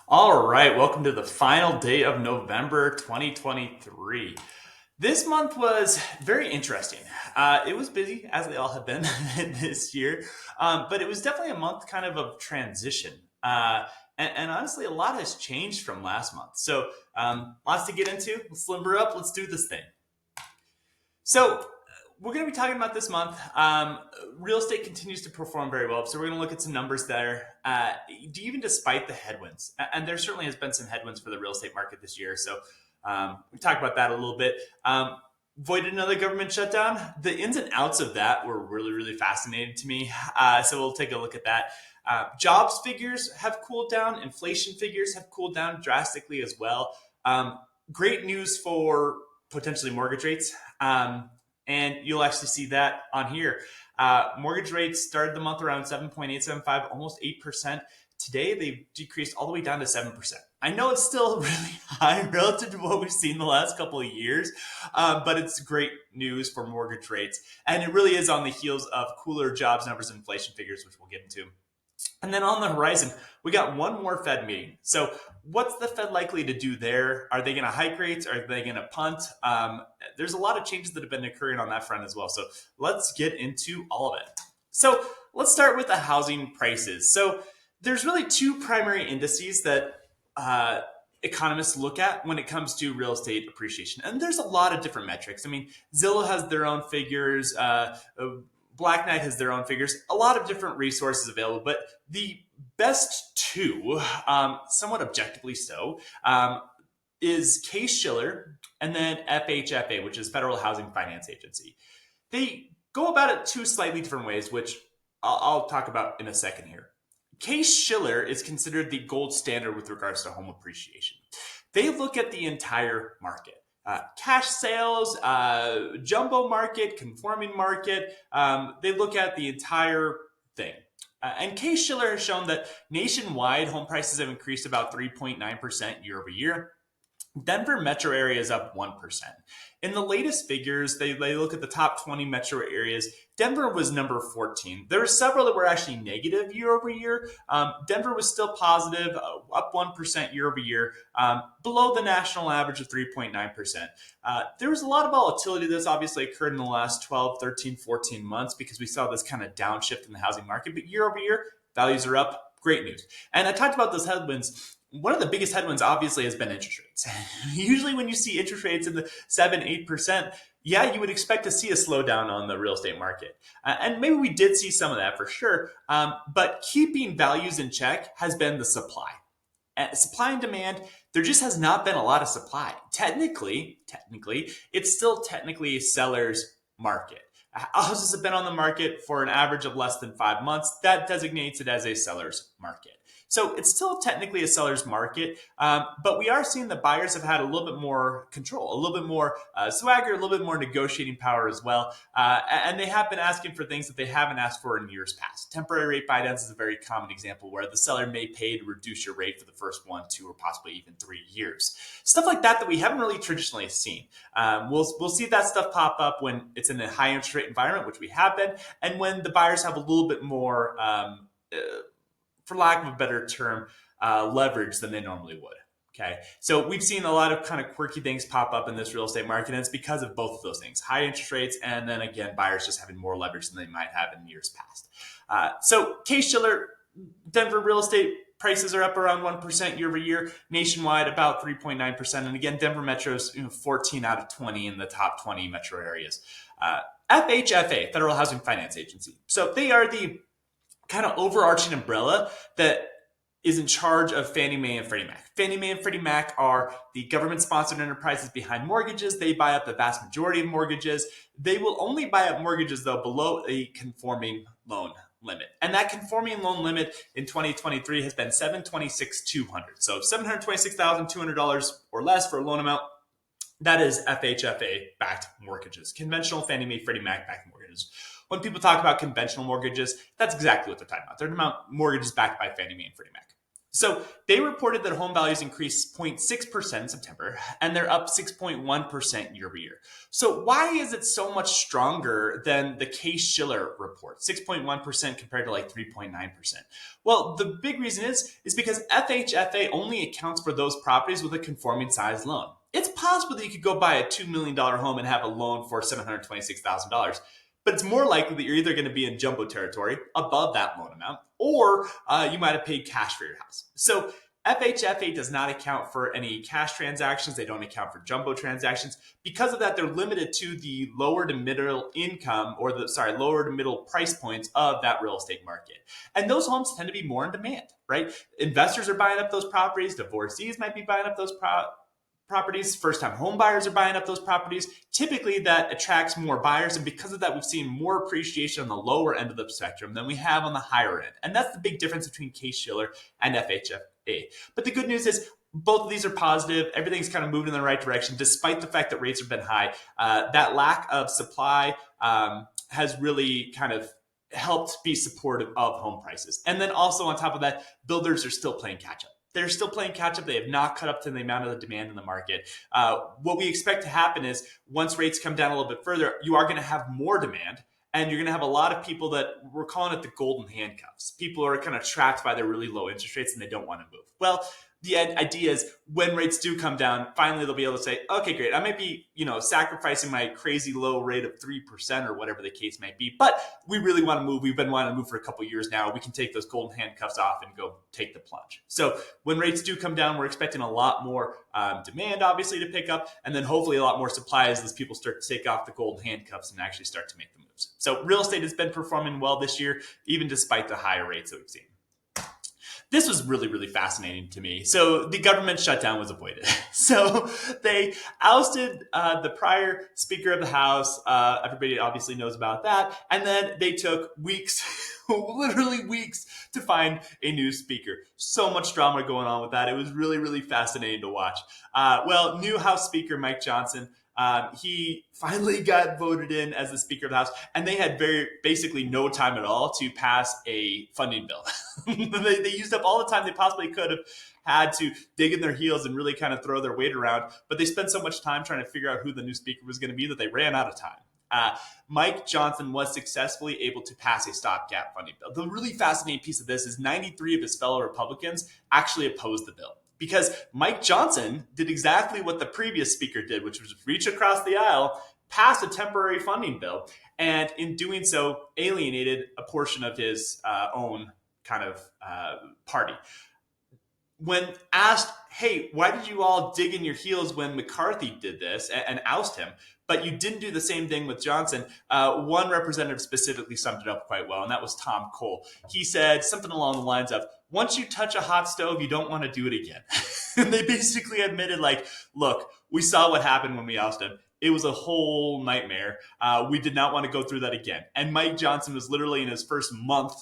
All right, welcome to the final day of November 2023. This month was very interesting. It was busy, as they all have been this year, but it was definitely a month kind of transition. And honestly, a lot has changed from last month. So, lots to get into. Let's limber up. Let's do this thing. So, we're going to be talking about this month. Real estate continues to perform very well. So we're going to look at some numbers there, even despite the headwinds. And there certainly has been some headwinds for the real estate market this year. So we talked about that a little bit. Voided another government shutdown. The ins and outs of that were really, really fascinating to me. So we'll take a look at that. Jobs figures have cooled down. Inflation figures have cooled down drastically as well. Great news for potentially mortgage rates. And you'll actually see that on here. Mortgage rates started the month around 7.875, almost 8%. Today, they've decreased all the way down to 7%. I know it's still really high relative to what we've seen the last couple of years, but it's great news for mortgage rates. And it really is on the heels of cooler jobs numbers and inflation figures, which we'll get into. And then on the horizon, we got one more Fed meeting. So what's the Fed likely to do there? Are they going to hike rates? Are they going to punt? There's a lot of changes that have been occurring on that front as well. So let's get into all of it. So let's start with the housing prices. So there's really two primary indices that economists look at when it comes to real estate appreciation. And there's a lot of different metrics. I mean, Zillow has their own figures. Black Knight has their own figures, a lot of different resources available, but the best two, somewhat objectively so, is Case-Shiller and then FHFA, which is Federal Housing Finance Agency. They go about it two slightly different ways, which I'll talk about in a second here. Case-Shiller is considered the gold standard with regards to home appreciation. They look at the entire market. Cash sales, jumbo market, conforming market. They look at the entire thing. And Case-Shiller has shown that nationwide home prices have increased about 3.9% year over year. Denver metro area is up 1%. In the latest figures, they look at the top 20 metro areas. Denver was number 14. There were several that were actually negative year over year. Denver was still positive, up 1% year over year, below the national average of 3.9%. There was a lot of volatility that's obviously occurred in the last 12, 13, 14 months because we saw this kind of downshift in the housing market. But year over year, values are up. Great news. And I talked about those headwinds. One of the biggest headwinds obviously has been interest rates. Usually when you see interest rates in the 7-8%, yeah, you would expect to see a slowdown on the real estate market. And maybe we did see some of that for sure. But keeping values in check has been the supply. Supply and demand, there just has not been a lot of supply. Technically, it's still technically a seller's market. Houses have been on the market for an average of less than 5 months. That designates it as a seller's market. So it's still technically a seller's market, but we are seeing the buyers have had a little bit more control, a little bit more swagger, a little bit more negotiating power as well. And they have been asking for things that they haven't asked for in years past. Temporary rate buydowns is a very common example where the seller may pay to reduce your rate for the first 1, 2, or possibly even 3 years. Stuff like that we haven't really traditionally seen. We'll see that stuff pop up when it's in a high interest rate environment, which we have been, and when the buyers have a little bit more for lack of a better term, leverage than they normally would. Okay. So we've seen a lot of kind of quirky things pop up in this real estate market, and it's because of both of those things, high interest rates, and then again, buyers just having more leverage than they might have in years past. So Case-Shiller, Denver real estate prices are up around 1% year over year, nationwide about 3.9%. And again, Denver Metro's 14 out of 20 in the top 20 metro areas. FHFA, Federal Housing Finance Agency. So they are the kind of overarching umbrella that is in charge of Fannie Mae and Freddie Mac. Fannie Mae and Freddie Mac are the government-sponsored enterprises behind mortgages. They buy up the vast majority of mortgages. They will only buy up mortgages, though, below a conforming loan limit. And that conforming loan limit in 2023 has been $726,200. So $726,200 or less for a loan amount. That is FHFA-backed mortgages, conventional Fannie Mae, Freddie Mac-backed mortgages. When people talk about conventional mortgages, that's exactly what they're talking about. They're talking about mortgages backed by Fannie Mae and Freddie Mac. So they reported that home values increased 0.6% in September, and they're up 6.1% year over year. So why is it so much stronger than the Case-Shiller report, 6.1% compared to like 3.9%? Well, the big reason is because FHFA only accounts for those properties with a conforming size loan. It's possible that you could go buy a $2 million home and have a loan for $726,000. But it's more likely that you're either going to be in jumbo territory above that loan amount, or you might have paid cash for your house. So FHFA does not account for any cash transactions. They don't account for jumbo transactions. Because of that, they're limited to the lower to middle income, or lower to middle price points of that real estate market. And those homes tend to be more in demand, right? Investors are buying up those properties. Divorcees might be buying up those properties. First-time home buyers are buying up those properties. Typically, that attracts more buyers, and because of that, we've seen more appreciation on the lower end of the spectrum than we have on the higher end. And that's the big difference between Case-Shiller and FHFA. But the good news is both of these are positive. Everything's kind of moved in the right direction, despite the fact that rates have been high. That lack of supply has really kind of helped be supportive of home prices. And then also on top of that, builders are still playing catch up. They're still playing catch up. They have not caught up to the amount of the demand in the market. What we expect to happen is once rates come down a little bit further, you are going to have more demand. And you're going to have a lot of people that we're calling it the golden handcuffs. People are kind of trapped by their really low interest rates and they don't want to move. Well, the idea is when rates do come down, finally they'll be able to say, okay, great. I might be, sacrificing my crazy low rate of 3% or whatever the case might be, but we really want to move. We've been wanting to move for a couple of years now. We can take those golden handcuffs off and go take the plunge. So when rates do come down, we're expecting a lot more demand, obviously, to pick up, and then hopefully a lot more supply as people start to take off the golden handcuffs and actually start to make the moves. So real estate has been performing well this year, even despite the higher rates that we've seen. This was really, really fascinating to me. So the government shutdown was avoided. So they ousted the prior Speaker of the House. Everybody obviously knows about that. And then they took weeks, literally weeks, to find a new speaker. So much drama going on with that. It was really, really fascinating to watch. New House Speaker Mike Johnson, he finally got voted in as the Speaker of the House, and they had basically no time at all to pass a funding bill. they used up all the time they possibly could have had to dig in their heels and really kind of throw their weight around, but they spent so much time trying to figure out who the new speaker was going to be that they ran out of time. Mike Johnson was successfully able to pass a stopgap funding bill. The really fascinating piece of this is 93 of his fellow Republicans actually opposed the bill, because Mike Johnson did exactly what the previous speaker did, which was reach across the aisle, pass a temporary funding bill, and in doing so, alienated a portion of his own kind of party. When asked, hey, why did you all dig in your heels when McCarthy did this and oust him, but you didn't do the same thing with Johnson? One representative specifically summed it up quite well, and that was Tom Cole. He said something along the lines of, once you touch a hot stove, you don't want to do it again. And they basically admitted, look, we saw what happened when we ousted him. It was a whole nightmare. We did not want to go through that again. And Mike Johnson was literally in his first month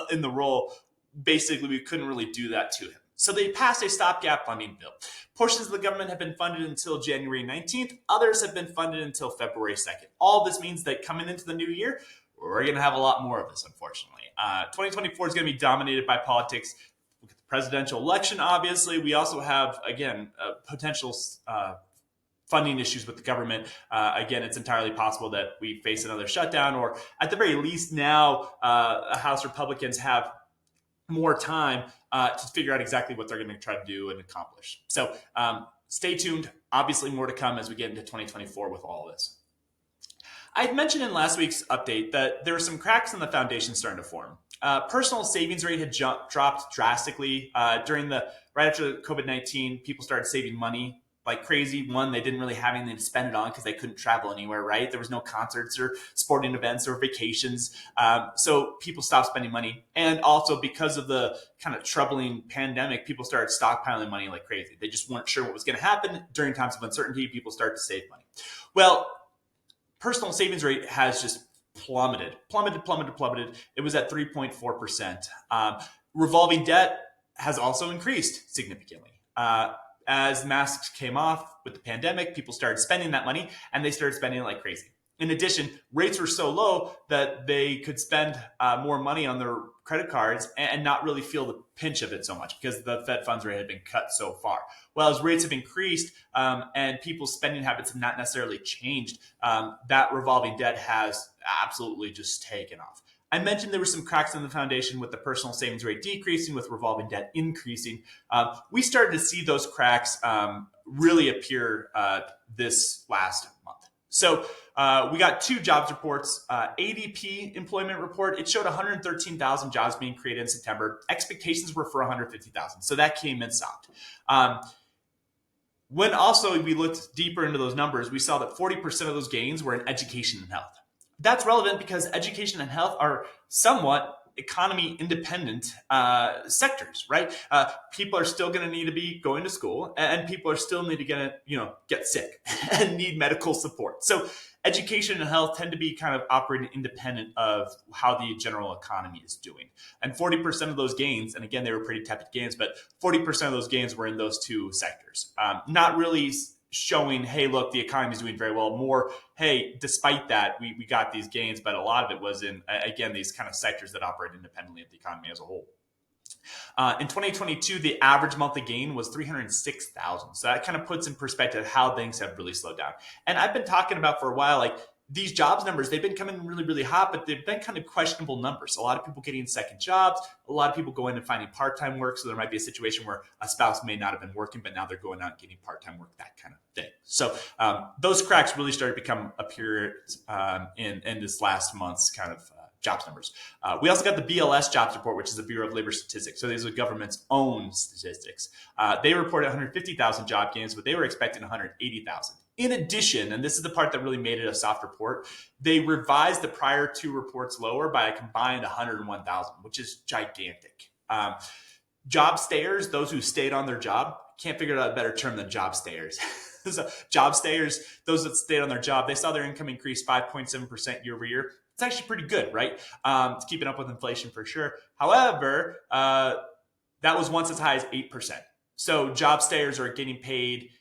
in the role. Basically, we couldn't really do that to him. So they passed a stopgap funding bill. Portions of the government have been funded until January 19th. Others have been funded until February 2nd. All this means that coming into the new year, we're going to have a lot more of this, unfortunately. 2024 is going to be dominated by politics. With the presidential election, obviously. We also have, again, potential funding issues with the government. Again, it's entirely possible that we face another shutdown, or at the very least now, House Republicans have more time to figure out exactly what they're going to try to do and accomplish. So stay tuned. Obviously, more to come as we get into 2024 with all of this. I had mentioned in last week's update that there were some cracks in the foundation starting to form. Personal savings rate had dropped drastically right after COVID-19. People started saving money like crazy. One, they didn't really have anything to spend it on because they couldn't travel anywhere, right? There was no concerts or sporting events or vacations. So people stopped spending money. And also because of the kind of troubling pandemic, people started stockpiling money like crazy. They just weren't sure what was going to happen. During times of uncertainty, people start to save money. Well, personal savings rate has just plummeted. It was at 3.4%. Revolving debt has also increased significantly. As masks came off with the pandemic, people started spending that money, and they started spending it like crazy. In addition, rates were so low that they could spend more money on their credit cards and not really feel the pinch of it so much because the Fed funds rate had been cut so far. Well, as rates have increased and people's spending habits have not necessarily changed, that revolving debt has absolutely just taken off. I mentioned there were some cracks in the foundation with the personal savings rate decreasing, with revolving debt increasing. We started to see those cracks really appear this last month. So we got two jobs reports. ADP employment report, it showed 113,000 jobs being created in September. Expectations were for 150,000. So that came in soft. When also we looked deeper into those numbers, we saw that 40% of those gains were in education and health. That's relevant because education and health are somewhat economy independent sectors, right? People are still going to need to be going to school, and people are still need to get sick and need medical support. So education and health tend to be kind of operating independent of how the general economy is doing. And 40% of those gains, and again, they were pretty tepid gains, but 40% of those gains were in those two sectors. Not really showing, hey, look, the economy is doing very well. More, hey, despite that, we got these gains, but a lot of it was in, again, these kind of sectors that operate independently of the economy as a whole. In 2022, the average monthly gain was 306,000. So that kind of puts in perspective how things have really slowed down. And I've been talking about for a while, like these jobs numbers, they've been coming really, really hot, but they've been kind of questionable numbers. A lot of people getting second jobs, a lot of people going and finding part-time work. So there might be a situation where a spouse may not have been working, but now they're going out and getting part-time work, that kind of thing. So those cracks really started to appear in this last month's kind of jobs numbers. We also got the BLS jobs report, which is the Bureau of Labor Statistics. So these are the government's own statistics. They reported 150,000 job gains, but they were expecting 180,000. In addition, and this is the part that really made it a soft report, they revised the prior two reports lower by a combined 101,000, which is gigantic. Job stayers, those who stayed on their job, can't figure out a better term than job stayers. So job stayers, those that stayed on their job, they saw their income increase 5.7% year over year. It's actually pretty good, right? It's keeping up with inflation for sure. However, that was once as high as 8%. So job stayers are getting paid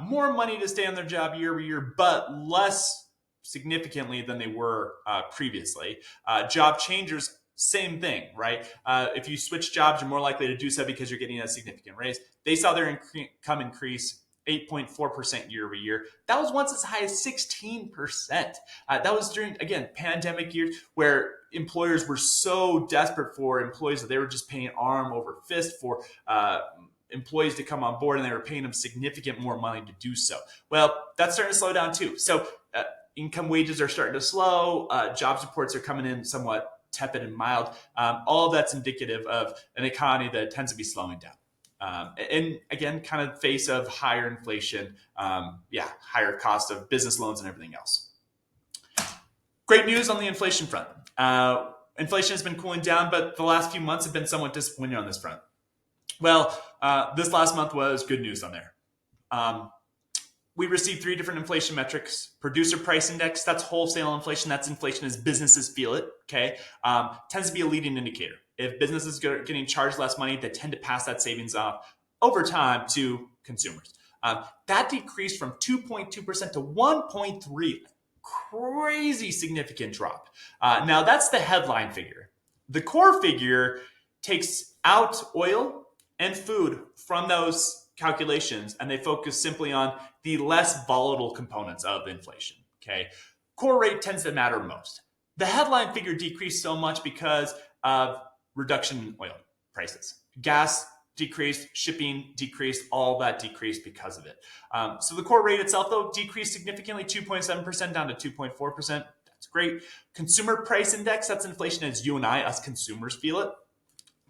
more money to stay on their job year over year, but less significantly than they were previously. Job changers, same thing, right? If you switch jobs, you're more likely to do so because you're getting a significant raise. They saw their income increase 8.4% year over year. That was once as high as 16%. That was during, again, pandemic years where employers were so desperate for employees that they were just paying arm over fist for employees to come on board, and they were paying them significant more money to do so. Well, that's starting to slow down too. So income wages are starting to slow. Jobs reports are coming in somewhat tepid and mild. All of that's indicative of an economy that tends to be slowing down. And again, kind of face of higher inflation, higher cost of business loans and everything else. Great news on the inflation front. Inflation has been cooling down, but the last few months have been somewhat disappointing on this front. Well, this last month was good news on there. We received three different inflation metrics. Producer price index, that's wholesale inflation. That's inflation as businesses feel it, okay? Tends to be a leading indicator. If businesses are getting charged less money, they tend to pass that savings off over time to consumers. That decreased from 2.2% to 1.3%. Crazy significant drop. Now, that's the headline figure. The core figure takes out oil and food from those calculations, and they focus simply on the less volatile components of inflation, okay? Core rate tends to matter most. The headline figure decreased so much because of reduction in oil prices. Gas decreased, shipping decreased, all that decreased because of it. So the core rate itself, though, decreased significantly, 2.7% down to 2.4%. That's great. Consumer price index, that's inflation as you and I, us consumers, feel it.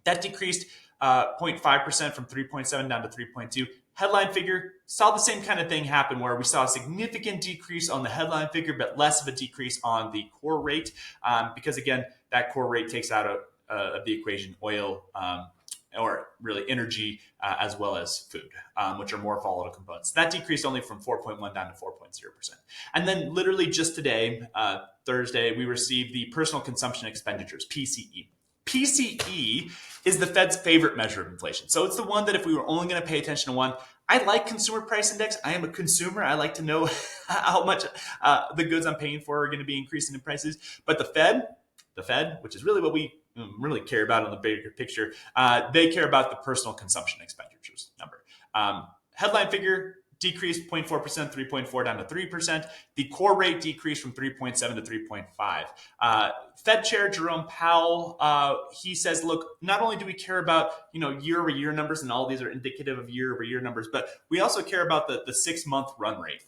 That decreased 0.5% from 3.7 down to 3.2. Headline figure, saw the same kind of thing happen where we saw a significant decrease on the headline figure, but less of a decrease on the core rate because, again, that core rate takes out of the equation oil or really energy as well as food, which are more volatile components. That decreased only from 4.1 down to 4.0%. And then literally just today, Thursday, we received the personal consumption expenditures, PCE. PCE is the Fed's favorite measure of inflation. So it's the one that if we were only going to pay attention to one, I like consumer price index. I am a consumer. I like to know how much the goods I'm paying for are going to be increasing in prices. But the Fed, which is really what we really care about in the bigger picture, they care about the personal consumption expenditures number. Headline figure decreased 0.4%, 3.4 down to 3%. The core rate decreased from 3.7 to 3.5. Fed Chair Jerome Powell, he says, look, not only do we care about year-over-year numbers, and all these are indicative of year-over-year numbers, but we also care about the 6-month run rate.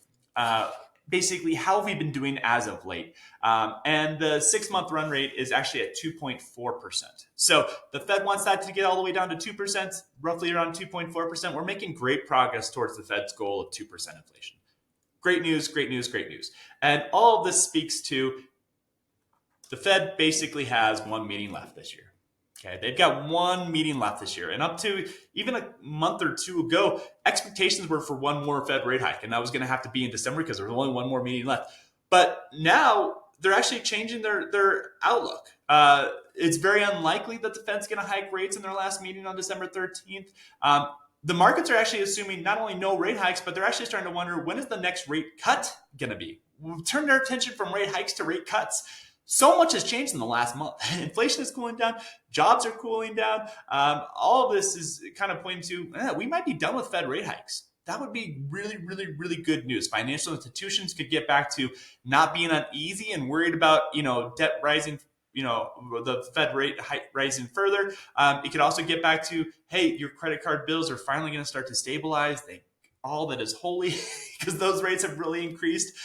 Basically, how have we been doing as of late? And the 6-month run rate is actually at 2.4%. So the Fed wants that to get all the way down to 2%, roughly around 2.4%. We're making great progress towards the Fed's goal of 2% inflation. Great news, great news, great news. And all of this speaks to the Fed basically has one meeting left this year. Okay, they've got one meeting left this year. And up to even a month or two ago, expectations were for one more Fed rate hike. And that was going to have to be in December because there was only one more meeting left. But now they're actually changing their outlook. It's very unlikely that the Fed's going to hike rates in their last meeting on December 13th. The markets are actually assuming not only no rate hikes, but they're actually starting to wonder, when is the next rate cut going to be? We've turned our attention from rate hikes to rate cuts. So much has changed in the last month. Inflation is cooling down. Jobs are cooling down. All of this is kind of pointing to, we might be done with Fed rate hikes. That would be really, really, really good news. Financial institutions could get back to not being uneasy and worried about, debt rising, the Fed rate rising further. It could also get back to, hey, your credit card bills are finally going to start to stabilize. All that is holy, because those rates have really increased.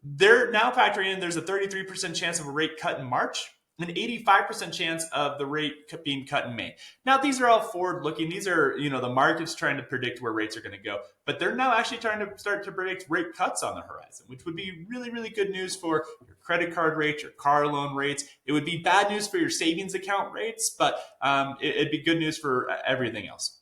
They're now factoring in there's a 33% chance of a rate cut in March, an 85% chance of the rate being cut in May. Now, these are all forward-looking. These are, the market's trying to predict where rates are going to go. But they're now actually trying to start to predict rate cuts on the horizon, which would be really, really good news for your credit card rates, your car loan rates. It would be bad news for your savings account rates, but it'd be good news for everything else.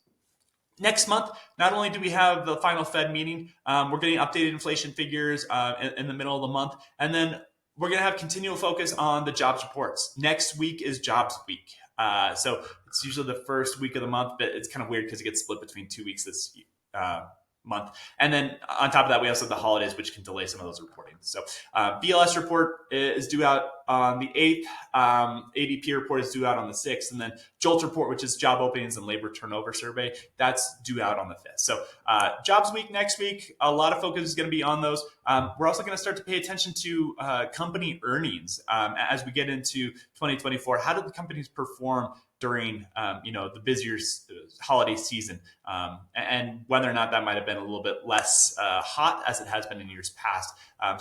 Next month, not only do we have the final Fed meeting, we're getting updated inflation figures in the middle of the month. And then we're going to have continual focus on the jobs reports. Next week is jobs week. So it's usually the first week of the month, but it's kind of weird because it gets split between 2 weeks this month. And then on top of that, we also have the holidays, which can delay some of those reporting. So BLS report is due out on the 8th. ADP report is due out on the 6th. And then JOLT report, which is job openings and labor turnover survey, that's due out on the 5th. So jobs week next week, a lot of focus is going to be on those. We're also going to start to pay attention to company earnings as we get into 2024. How did the companies perform during the busier holiday season, and whether or not that might have been a little bit less hot as it has been in years past.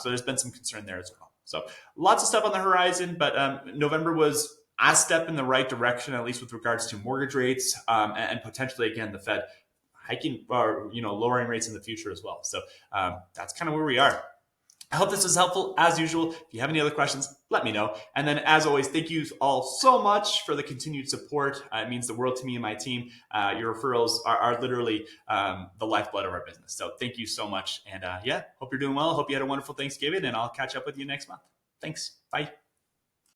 So there's been some concern there as well. So lots of stuff on the horizon, but November was a step in the right direction, at least with regards to mortgage rates, and potentially, again, the Fed hiking or lowering rates in the future as well. So that's kind of where we are. I hope this was helpful. As usual, if you have any other questions, let me know. And then, as always, thank you all so much for the continued support. It means the world to me and my team. Your referrals are literally the lifeblood of our business. So thank you so much. And hope you're doing well. Hope you had a wonderful Thanksgiving, and I'll catch up with you next month. Thanks. Bye.